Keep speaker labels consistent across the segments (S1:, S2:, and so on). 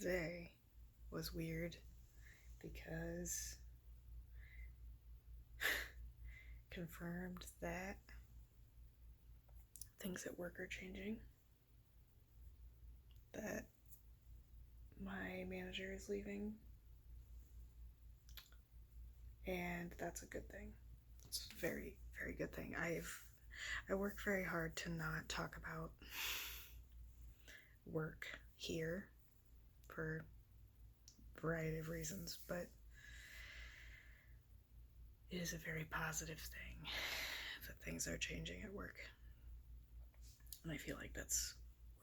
S1: today was weird because confirmed that things at work are changing, that my manager is leaving, and that's a good thing. It's a very, very good thing. I work very hard to not talk about work here for a variety of reasons, but it is a very positive thing that things are changing at work. And I feel like that's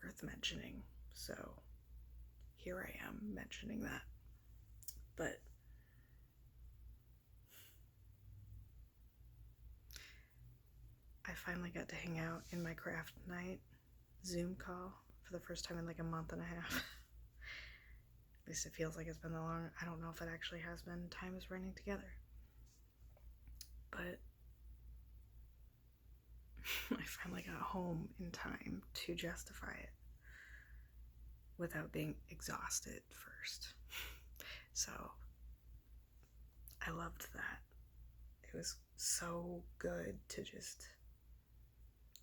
S1: worth mentioning. So here I am mentioning that. But I finally got to hang out in my craft night Zoom call for the first time in like a month and a half. At least it feels like it's been that long. I don't know if it actually has been. Time is running together. But I finally got home in time to justify it without being exhausted first. So I loved that. It was so good to just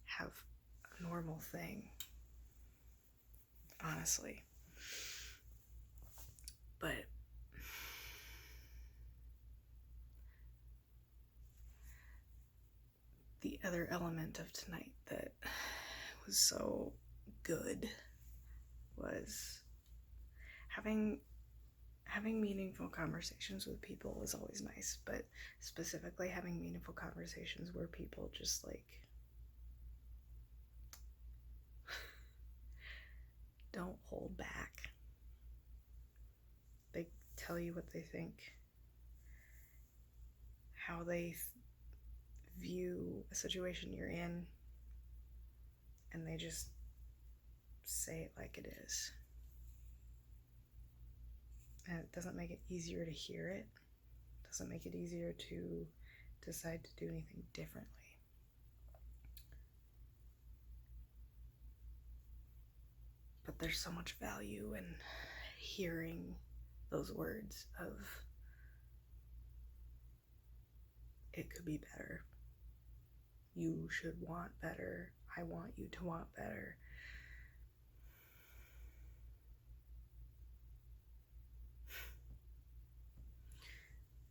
S1: have a normal thing, honestly. But the other element of tonight that was so good was having meaningful conversations with people is always nice, but specifically having meaningful conversations where people just like don't hold back. They tell you what they think, how they view a situation you're in, and they just say it like it is. And it doesn't make it easier to hear it. It doesn't make it easier to decide to do anything differently. But there's so much value in hearing those words of it could be better. You should want better. I want you to want better.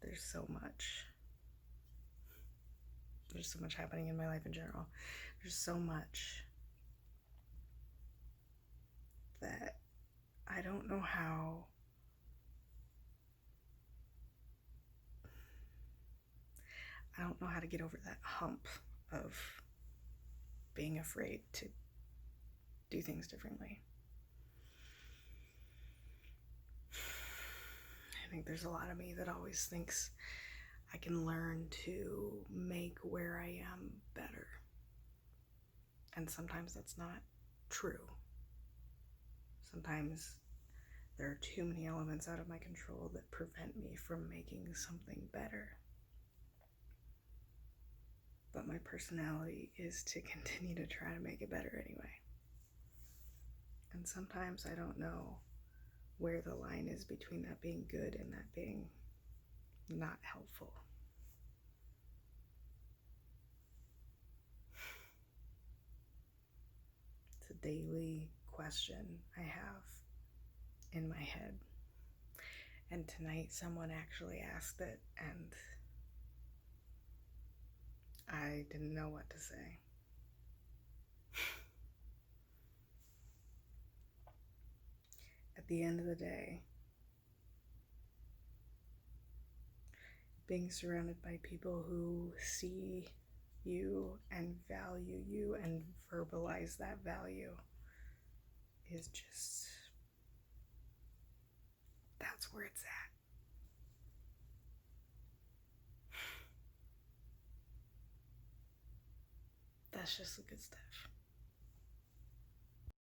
S1: There's so much. There's so much happening in my life in general. There's so much that I don't know how to get over that hump of being afraid to do things differently. I think there's a lot of me that always thinks I can learn to make where I am better. And sometimes that's not true. Sometimes there are too many elements out of my control that prevent me from making something better. But my personality is to continue to try to make it better anyway. And sometimes I don't know where the line is between that being good and that being not helpful. It's a daily question I have in my head. And tonight someone actually asked it, and I didn't know what to say. At the end of the day, being surrounded by people who see you and value you and verbalize that value is just, that's where it's at. That's just the good stuff.